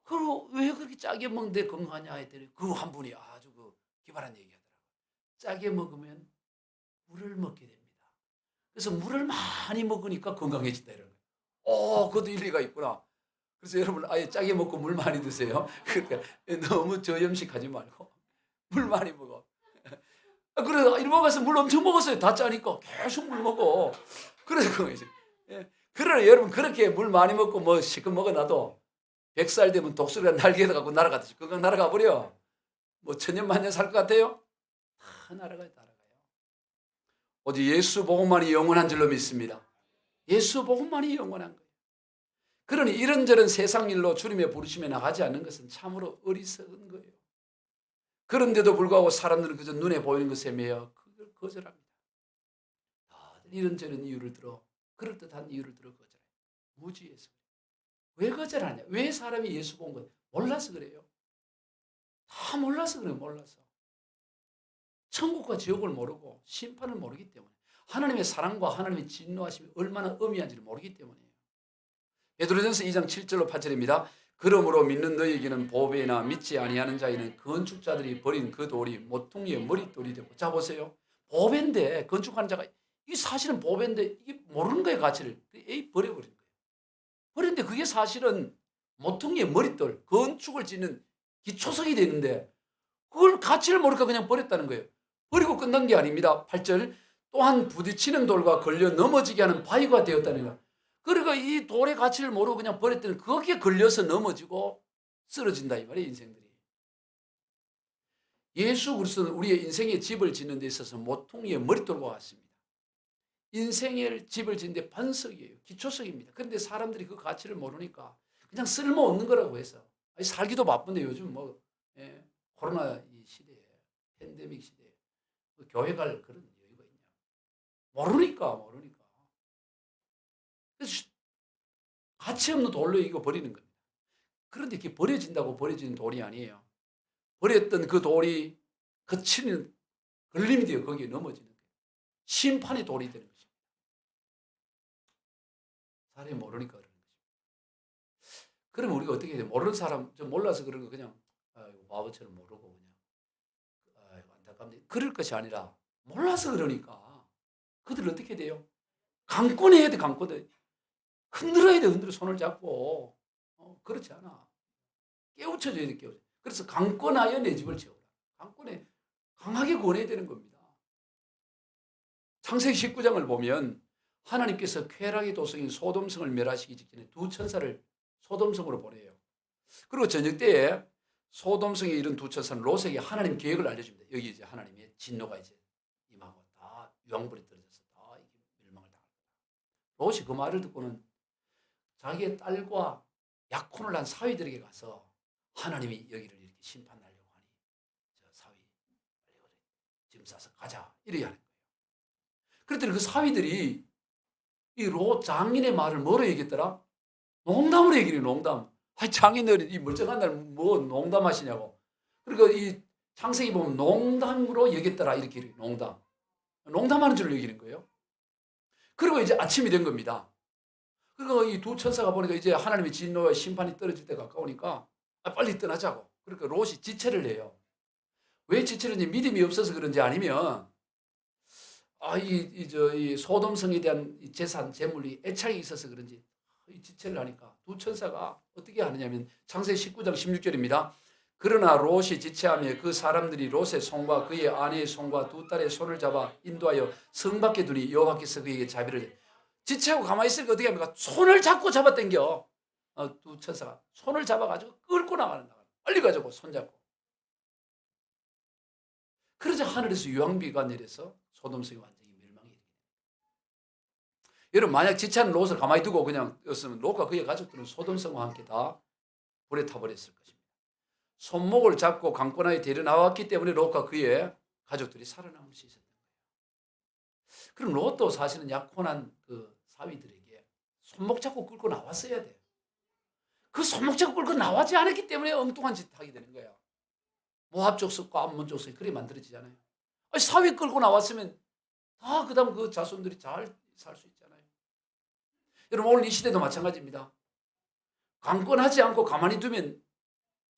그리고 왜 그렇게 짜게 먹는데 건강하냐 했더니 그 한 분이 아주 기발한 얘기 하더라고요. 짜게 먹으면 물을 먹게 됩니다. 그래서 물을 많이 먹으니까 건강해진다 이런 거예요. 그것도 일리가 있구나. 그래서 여러분 아예 짜게 먹고 물 많이 드세요. 그러니까 너무 저염식하지 말고 물 많이 먹어. 그래서 일본 가서 물 엄청 먹었어요. 다 짜니까 계속 물 먹어. 그래서 건강해져. 그러나 여러분 그렇게 물 많이 먹고 뭐 시큼 먹어놔도 100살 되면 독수리가 날개에다 갖고 날아가듯이 건강 날아가 버려. 뭐 천년만년 살 것 같아요? 다 날아가요. 오직 예수 복음만이 영원한 줄로 믿습니다. 예수 복음만이 영원한 거예요. 그러니 이런저런 세상 일로 주님의 부르심에 나가지 않는 것은 참으로 어리석은 거예요. 그런데도 불구하고 사람들은 그저 눈에 보이는 것에 매여 그걸 거절합니다. 다들 이런저런 이유를 들어 그럴듯한 이유를 들어 거절해요. 무지해서. 왜 거절하냐? 왜 사람이 예수 본 것 몰라서 그래요. 다 몰라서 그래요. 몰라서. 천국과 지옥을 모르고 심판을 모르기 때문에 하나님의 사랑과 하나님의 진노하심이 얼마나 엄미한지를 모르기 때문이에요. 베드로전서 2장 7절로 8절입니다. 그러므로 믿는 너희에게는 보배나 믿지 아니하는 자에는 건축자들이 버린 그 돌이 모퉁이의 머릿돌이 되고. 자 보세요. 보배인데 건축하는 자가 이게 사실은 보배인데 이게 모르는 거예요. 가치를. 버려버린 거예요. 버렸는데 그게 사실은 모퉁이의 머릿돌 건축을 짓는 기초석이 되는데 그걸 가치를 모르니까 그냥 버렸다는 거예요. 버리고 끝난 게 아닙니다. 8절 또한 부딪히는 돌과 걸려 넘어지게 하는 바위가 되었다는 거예요. 그러니까 이 돌의 가치를 모르고 그냥 버렸더니 거기에 걸려서 넘어지고 쓰러진다 이 말이에요. 인생들이. 예수 그리스도는 우리의 인생의 집을 짓는 데 있어서 모퉁이의 머릿돌과 같습니다. 인생의 집을 짓는 데 반석이에요. 기초석입니다. 그런데 사람들이 그 가치를 모르니까 그냥 쓸모없는 거라고 해서 살기도 바쁜데 요즘 뭐 코로나 이 시대에 팬데믹 시대에 교회 갈 그런 여유가 있냐. 모르니까. 그래서 가치 없는 돌로 이거 버리는 겁니다. 그런데 이게 버려진다고 버려지는 돌이 아니에요. 버렸던 그 돌이 거치는 걸림이 되어 거기에 넘어지는 거예요. 심판의 돌이 되는 것입니다. 사람이 모르니까 그러는 것입니다. 그러면 우리가 어떻게 해야 돼요? 모르는 사람, 좀 몰라서 그런 거 그냥 바보처럼 모르고 그냥 안타깝네. 그럴 것이 아니라 몰라서 그러니까 그들 어떻게 돼요? 강권해야 돼, 강권해. 흔들어야 돼, 흔들어 손을 잡고. 그렇지 않아. 깨우쳐줘야 돼, 깨우쳐. 그래서 강권하여 내 집을 채우라. 강권에 강하게 권해야 되는 겁니다. 창세기 19장을 보면 하나님께서 쾌락의 도성인 소돔성을 멸하시기 직전에 두 천사를 소돔성으로 보내요. 그리고 저녁 때에 소돔성에 이른 두 천사는 롯에게 하나님 계획을 알려줍니다. 여기 이제 하나님의 진노가 이제 임하고 다 유황불이 떨어져서 다 멸망을 당할 거다. 롯이 그 말을 듣고는 자기의 딸과 약혼을 한 사위들에게 가서 하나님이 여기를 이렇게 심판하려고 하니 저 사위 빨리 짐 싸서 가자 이래야 하는 거예요. 그랬더니 그 사위들이 이 롯 장인의 말을 뭐로 얘기했더라? 농담으로 얘기해요. 농담. 아니 장인들이 이 멀쩡한 날 뭐 농담하시냐고. 그리고 이 창세기 보면 농담으로 얘기했더라 이렇게 농담. 농담하는 줄로 얘기하는 거예요. 그리고 이제 아침이 된 겁니다. 그리고 이 두 천사가 보니까 이제 하나님의 진노와 심판이 떨어질 때 가까우니까 빨리 떠나자고. 그러니까 롯이 지체를 해요. 왜 지체를 했는지 믿음이 없어서 그런지 아니면 이 소돔성에 대한 재산, 재물이 애착이 있어서 그런지 이 지체를 하니까 두 천사가 어떻게 하느냐면 창세기 19장 16절입니다. 그러나 롯이 지체하며 그 사람들이 롯의 손과 그의 아내의 손과 두 딸의 손을 잡아 인도하여 성 밖에 두니 여호와께서 그에게 자비를 지체하고 가만히 있으니까 어떻게 합니까? 손을 잡고 잡아당겨. 두 천사가 손을 잡아가지고 끌고 나가는 거야. 빨리 가자고 손잡고. 그러자 하늘에서 유황비가 내려서 소돔성이 완전히 멸망이 됩니다. 여러분 만약 지체하는 롯을 가만히 두고 그냥 였으면 롯과 그의 가족들은 소돔성과 함께 다 불에 타버렸을 것입니다. 손목을 잡고 강권하에 데려나왔기 때문에 롯과 그의 가족들이 살아남을 수 있었던 거예요. 그럼 롯도 사실은 약혼한 그 사위들에게 손목 잡고 끌고 나왔어야 돼요. 그 손목 잡고 끌고 나오지 않았기 때문에 엉뚱한 짓 하게 되는 거예요. 모압 족속과 암몬 족속이 그리 만들어지잖아요. 사위 끌고 나왔으면 다 그다음 그 자손들이 잘 살 수 있잖아요. 여러분 오늘 이 시대도 마찬가지입니다. 강권하지 않고 가만히 두면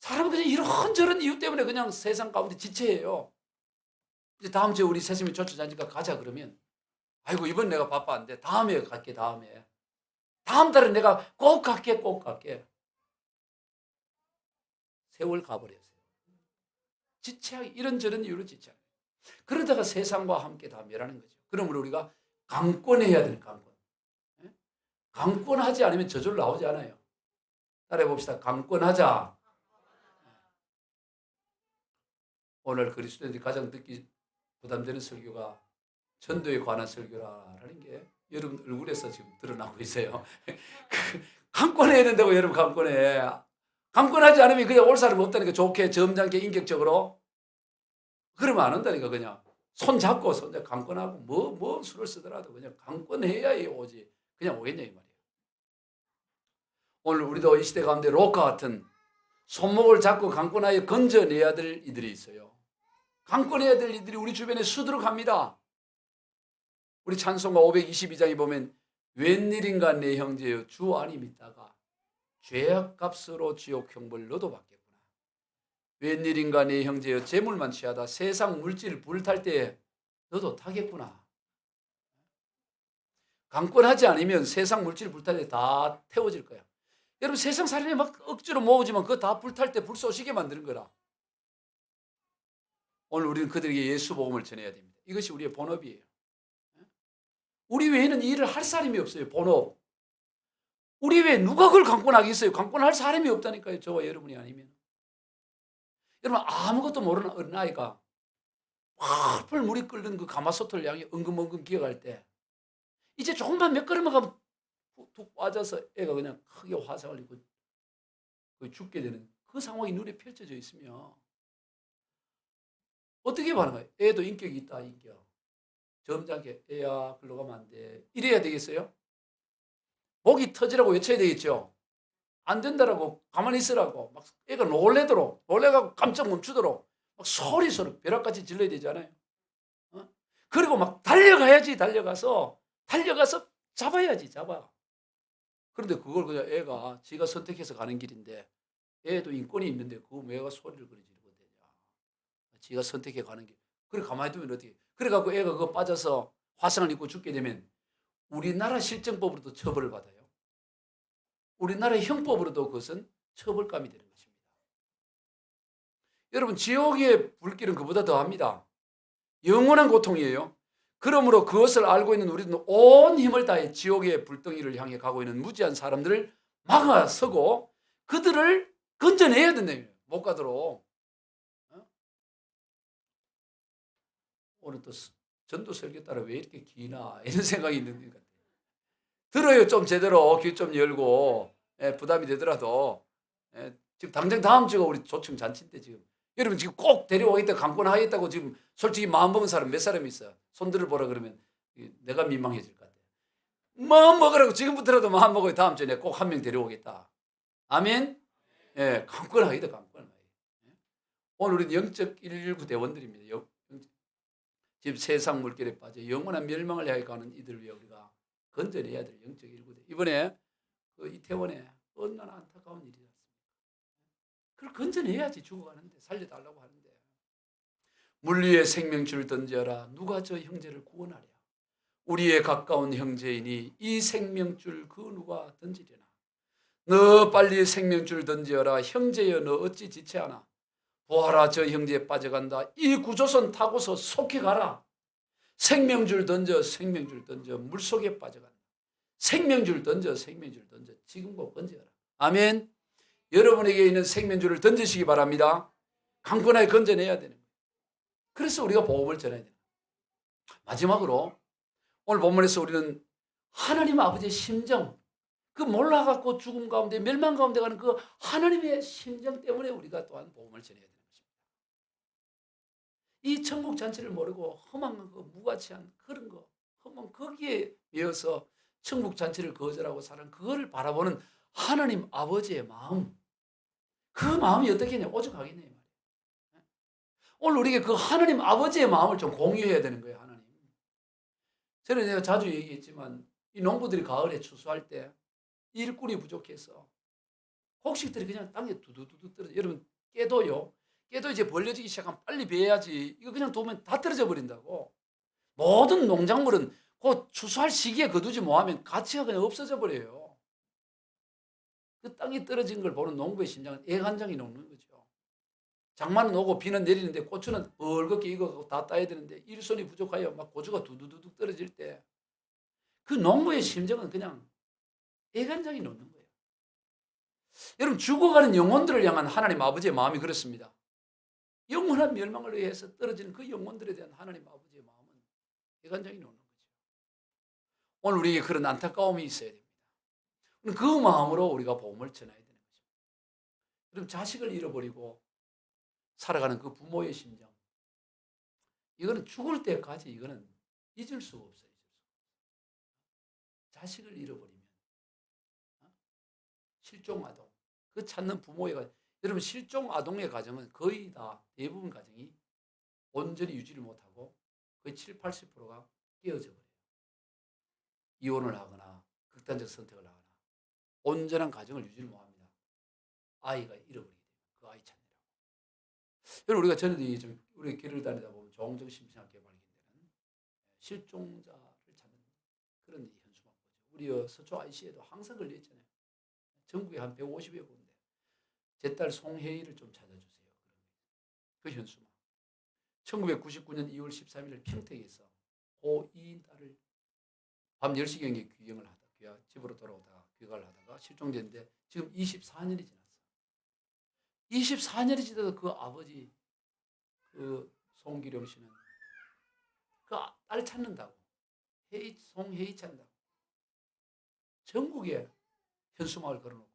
사람은 그냥 이런저런 이유 때문에 그냥 세상 가운데 지체해요. 이제 다음 주에 우리 세심이 조처자니까 가자 그러면 아이고 이번 내가 바빠 안 돼. 다음에 갈게 다음에. 다음 달에 내가 꼭 갈게. 세월 가버렸어요. 지체하기 이런저런 이유로 지체하는 거예요. 그러다가 세상과 함께 다 멸하는 거죠. 그러므로 우리가 강권해야 되는 강권. 강권하지 않으면 저절로 나오지 않아요. 따라해 봅시다. 강권하자. 오늘 그리스도인들이 가장 듣기 부담되는 설교가 전도에 관한 설교라는 게 여러분 얼굴에서 지금 드러나고 있어요. 강권해야 된다고 여러분 강권해. 강권하지 않으면 그냥 올 사람 없다니까 좋게 점잖게 인격적으로 그러면 안 한다니까 그냥 손 잡고 강권하고 뭐 수를 쓰더라도 그냥 강권해야 오지 그냥 오겠냐 이 말이에요. 오늘 우리도 이 시대 가운데 롯과 같은 손목을 잡고 강권하여 건져내야 될 이들이 있어요. 강권해야 될 이들이 우리 주변에 수두룩합니다. 우리 찬송가 522장에 보면 웬일인가 내 형제여 주 안이 믿다가 죄악 값으로 지옥 형벌 너도 받겠구나. 웬일인가 내 형제여 재물만 취하다 세상 물질 불탈 때 너도 타겠구나. 강권하지 않으면 세상 물질 불탈 때 다 태워질 거야. 여러분 세상 사람이 막 억지로 모으지만 그거 다 불탈 때 불 쏘시게 만드는 거라. 오늘 우리는 그들에게 예수 복음을 전해야 됩니다. 이것이 우리의 본업이에요. 우리 외에는 이 일을 할 사람이 없어요. 본업. 우리 외에 누가 그걸 강권하겠어요? 강권할 사람이 없다니까요. 저와 여러분이 아니면. 여러분 아무것도 모르는 어린아이가 펄펄 물이 끓는 그 가마솥을 향해 엉금엉금 기어갈 때 이제 조금만 몇 걸음만 가면 툭 빠져서 애가 그냥 크게 화상을 입고 죽게 되는 그 상황이 눈에 펼쳐져 있으면 어떻게 반응해요? 애도 인격이 있다, 인격. 점잖게 애야 글로 가면 안 돼. 이래야 되겠어요? 목이 터지라고 외쳐야 되겠죠? 안 된다라고 가만히 있으라고 막 애가 놀래가고 깜짝 멈추도록 막 소리소리 벼락같이 질러야 되잖아요. 어? 그리고 막 달려가서 잡아야지 잡아. 그런데 그걸 그냥 애가 지가 선택해서 가는 길인데 애도 인권이 있는데 그거 왜 애가 소리를 그리 지르고 되냐. 지가 선택해 가는 길. 그래 가만히 두면 어떻게. 그래갖고 애가 그거 빠져서 화상을 입고 죽게 되면 우리나라 실정법으로도 처벌을 받아요. 우리나라 형법으로도 그것은 처벌감이 되는 것입니다. 여러분 지옥의 불길은 그보다 더합니다. 영원한 고통이에요. 그러므로 그것을 알고 있는 우리는 온 힘을 다해 지옥의 불덩이를 향해 가고 있는 무지한 사람들을 막아서고 그들을 건져내야 된다며. 못 가도록. 오늘 또 전도 설교 따라 왜 이렇게 기나 이런 생각이 있는 것 같아요. 들어요. 좀 제대로 귀 좀 열고 부담이 되더라도 지금 당장 다음 주가 우리 조청 잔치인데 지금 여러분 지금 꼭 데려오겠다 강권하겠다고 지금 솔직히 마음먹은 사람 몇 사람이 있어요. 손들을 보라 그러면 내가 민망해질 것 같아요. 마음 먹으라고 지금부터라도 마음 먹어요. 다음 주에 꼭 한 명 데려오겠다. 아멘. 예, 강권하겠다 강권. 오늘 우리는 영적 119 대원들입니다. 지금 세상 물결에 빠져 영원한 멸망을 향해 가는 이들을 위해 우리가 건져내야 될 영적 119대. 이번에 그 이태원에 얼마나 안타까운 일이 났습니까? 그걸 건져내야지. 죽어가는데 살려달라고 하는데. 물 위에 생명줄을 던져라. 누가 저 형제를 구원하랴. 우리의 가까운 형제이니 이 생명줄 그 누가 던지려나. 너 빨리 생명줄 던져라. 형제여 너 어찌 지체하나. 보아라 저 형제에 빠져간다. 이 구조선 타고서 속히 가라. 생명줄 던져 물속에 빠져간다. 생명줄 던져 지금 꼭 건져라. 아멘. 여러분에게 있는 생명줄을 던지시기 바랍니다. 강권하게 건져내야 되는 거예요. 그래서 우리가 복음을 전해야 돼요. 마지막으로 오늘 본문에서 우리는 하나님 아버지의 심정, 그 몰라갖고 죽음 가운데 멸망 가운데 가는 그 하나님의 심정 때문에 우리가 또한 복음을 전해야 되는 것입니다. 이 천국 잔치를 모르고 험한 거, 무가치한 그런 거, 험한 거기에 이어서 천국 잔치를 거절하고 사는 그거를 바라보는 하나님 아버지의 마음, 그 마음이 어떻겠냐? 오죽하겠냐 이 말이에요. 오늘 우리에게 그 하나님 아버지의 마음을 좀 공유해야 되는 거예요. 하나님. 저는 내가 자주 얘기했지만 이 농부들이 가을에 추수할 때 일꾼이 부족해서 곡식들이 그냥 땅에 두두두두 떨어져. 여러분 깨도요. 깨도 이제 벌려지기 시작하면 빨리 베야지. 이거 그냥 두면 다 떨어져 버린다고. 모든 농작물은 그 추수할 시기에 거두지 못하면 가치가 그냥 없어져 버려요. 그 땅에 떨어진 걸 보는 농부의 심장은 애간장이 녹는 거죠. 장마는 오고 비는 내리는데 고추는 벌겋게 익어가고 다 따야 되는데 일손이 부족하여 막 고추가 두두두둑 떨어질 때 그 농부의 심정은 그냥 애간장이 녹는 거예요. 여러분 죽어가는 영혼들을 향한 하나님 아버지의 마음이 그렇습니다. 영원한 멸망을 위해서 떨어지는 그 영혼들에 대한 하나님 아버지의 마음은 애간장이 녹는 거죠. 오늘 우리에게 그런 안타까움이 있어야 됩니다. 그 마음으로 우리가 복음을 전해야 되는 것입니다. 그럼 자식을 잃어버리고 살아가는 그 부모의 심정, 이거는 죽을 때까지 이거는 잊을 수가 없어요. 자식을 잃어버리면 실종 아동, 그 찾는 부모의 가정, 여러분 실종 아동의 가정은 거의 다 대부분 가정이 온전히 유지를 못하고 거의 7, 80%가 깨어져 버려요. 이혼을 하거나 극단적 선택을 하거나 온전한 가정을 유지를 못합니다. 아이가 잃어버리게 됩니다. 그 아이 찾느라고. 여러분 우리가 전에도 좀 우리 길을 다니다 보면 종정 심신학교에 발견되는 실종자를 찾는 그런 현수막 보죠. 우리 서초 IC에도 항상 걸려 있잖아요. 전국에 한 150여 군데. 제 딸 송혜희를 좀 찾아주세요. 그 현수막. 1999년 2월 13일 평택에서 고2인 딸을 밤 10시경에 귀경을 하다 집으로 돌아오다가 귀가를 하다가 실종됐는데 지금 24년이 지났어요. 24년이 지나도 그 아버지 그 송기룡 씨는 그 딸 찾는다고 송혜희 찾는다고 전국에 현수막을 걸어놓고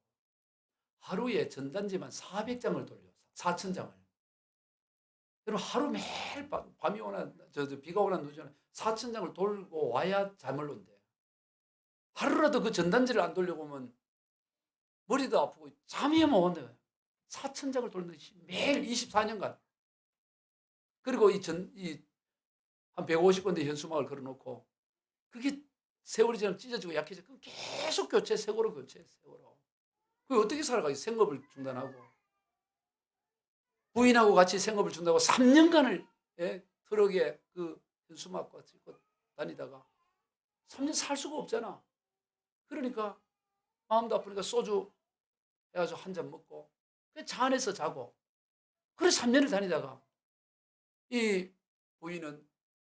하루에 전단지만 400장을 돌려 4,000장을. 여러분 하루 매일 밤이 오나 비가 오나 눈이 오나 4,000장을 돌고 와야 잠을 온대. 하루라도 그 전단지를 안 돌려보면 머리도 아프고 잠이 못 온대. 4,000장을 돌는 것이 매일 24년간. 그리고 한 150건대 현수막을 걸어놓고 그게 세월이 지나면 찢어지고 약해지고 계속 교체, 세월호 교체, 세월호. 그 어떻게 살아가요? 생업을 중단하고. 부인하고 같이 생업을 중단하고 3년간을 트럭에 그 현수막과 찍고 다니다가 3년 살 수가 없잖아. 그러니까 마음도 아프니까 소주 해가지고 한 잔 먹고 차 안에서 자고 그래 3년을 다니다가 이 부인은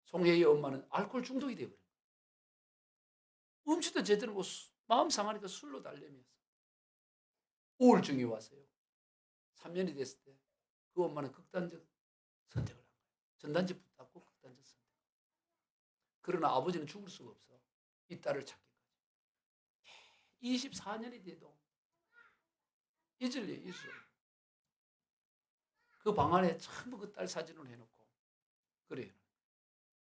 송혜의 엄마는 알코올 중독이 되어버린 거예요. 음식도 제대로 먹고 마음 상하니까 술로 달래면서 우울증이 왔어요. 3년이 됐을 때 그 엄마는 극단적 선택을 한 거예요. 전단지 붙잡고 극단적 선택. 그러나 아버지는 죽을 수가 없어. 이 딸을 찾기까지. 24년이 돼도 잊을 리 있어. 그 방 안에 전부 그 딸 사진을 해놓고 그래요.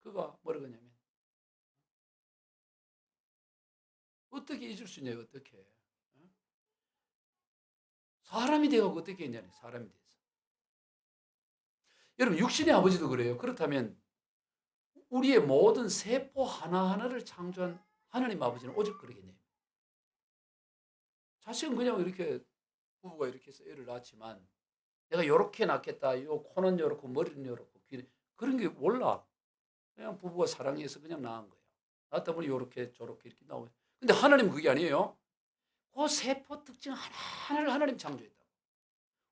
그가 뭐라고 하냐면 어떻게 잊을 수 있냐 어떻게. 사람이 되어가고 어떻게 했냐니 사람이 돼서. 여러분 육신의 아버지도 그래요. 그렇다면 우리의 모든 세포 하나하나를 창조한 하나님 아버지는 오직 그러겠네요. 자식은 그냥 이렇게 부부가 이렇게 해서 애를 낳았지만 내가 이렇게 낳겠다. 요 코는 요렇고 머리는 요렇고 귀는 그런 게 몰라. 그냥 부부가 사랑해서 그냥 낳은 거예요. 낳다 보니 요렇게 저렇게 이렇게 나오고. 근데 하나님은 그게 아니에요. 그 세포 특징 하나하나를 하나님 창조했다고.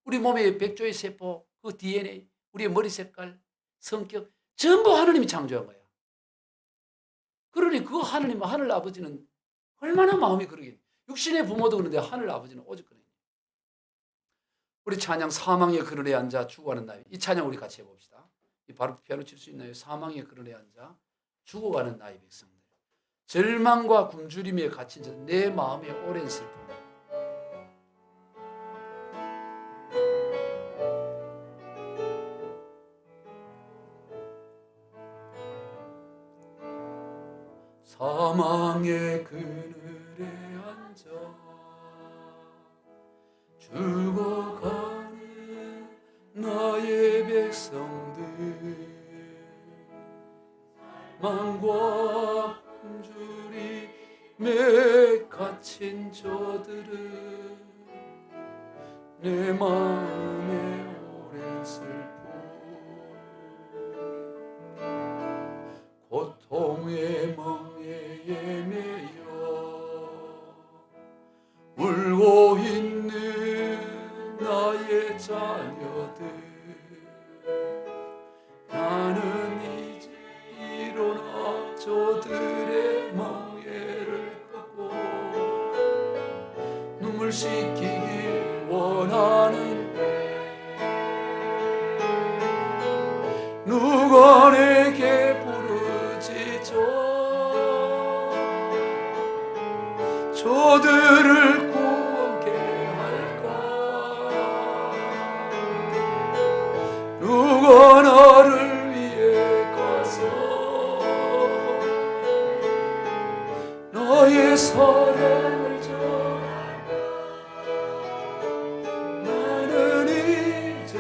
우리 몸의 백조의 세포, 그 DNA, 우리의 머리 색깔, 성격 전부 하나님이 창조한 거야. 그러니 그 하나님, 하늘 아버지는 얼마나 마음이 그러겠니. 육신의 부모도 그런데 하늘 아버지는 오직 그러니. 우리 찬양 사망의 그늘에 앉아 죽어가는 나이. 이 찬양 우리 같이 해봅시다. 바로 피아노 칠 수 있나요? 사망의 그늘에 앉아 죽어가는 나의 백성들. 절망과 굶주림에 갇힌 내 마음의 오랜 슬픔. 사망의 그늘에 앉아 죽어가는 나의 백성들 절망과 굶주림에 갇힌 저들은 내 마음의 오랜 슬픔 고통의 멍에에 매여 울고 있는 나의 자녀들 나는 이제 일어나 저들의 멍에를 걷고 눈물 씻기길 원하는 누가 내게 부르짖어 저들을 구원케 할까 누가 나를 위해 가서 너의 사랑을 전할까 나는 이제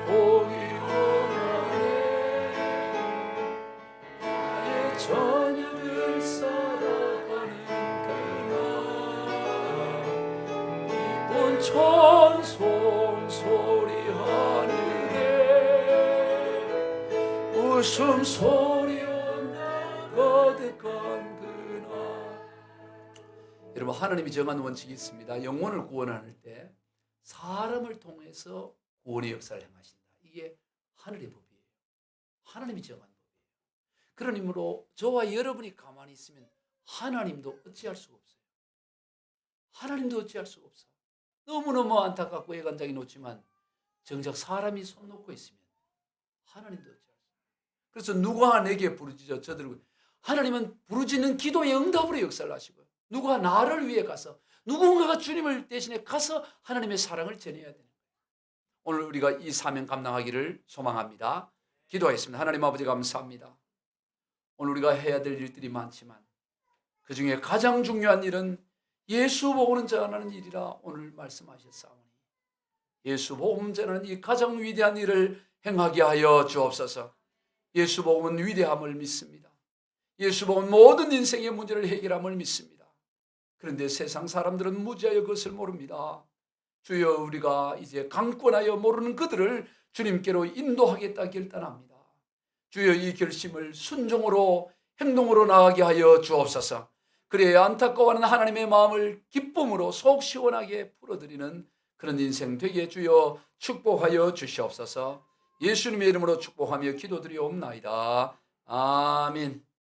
보기 저녁을 살아가는 그날 기쁜 찬송 소리 하늘에 웃음소리 온다 거듭한 그날. 여러분 하나님이 정한 원칙이 있습니다. 영혼을 구원할 때 사람을 통해서 구원의 역사를 행하신다. 이게 하늘의 법이에요. 하나님이 정한 그런 의미로 저와 여러분이 가만히 있으면 하나님도 어찌할 수가 없어요. 하나님도 어찌할 수가 없어. 너무너무 안타깝고 애간장이 놓지만 정작 사람이 손 놓고 있으면 하나님도 어찌할 수 없어요. 그래서 누가 내게 부르짖어 저들을 하나님은 부르짖는 기도의 응답으로 역사를 하시고요. 누가 나를 위해 가서 누군가가 주님을 대신에 가서 하나님의 사랑을 전해야 되는 거예요. 오늘 우리가 이 사명 감당하기를 소망합니다. 기도하겠습니다. 하나님 아버지 감사합니다. 오늘 우리가 해야 될 일들이 많지만 그 중에 가장 중요한 일은 예수 복음을 전하는 일이라 오늘 말씀하셨사오니 예수 복음 전하는 이 가장 위대한 일을 행하게 하여 주옵소서. 예수 복음은 위대함을 믿습니다. 예수 복음은 모든 인생의 문제를 해결함을 믿습니다. 그런데 세상 사람들은 무지하여 그것을 모릅니다. 주여 우리가 이제 강권하여 모르는 그들을 주님께로 인도하겠다 결단합니다. 주여 이 결심을 순종으로 행동으로 나가게 하여 주옵소서. 그래야 안타까워하는 하나님의 마음을 기쁨으로 속 시원하게 풀어드리는 그런 인생 되게 주여 축복하여 주시옵소서. 예수님의 이름으로 축복하며 기도드리옵나이다. 아멘.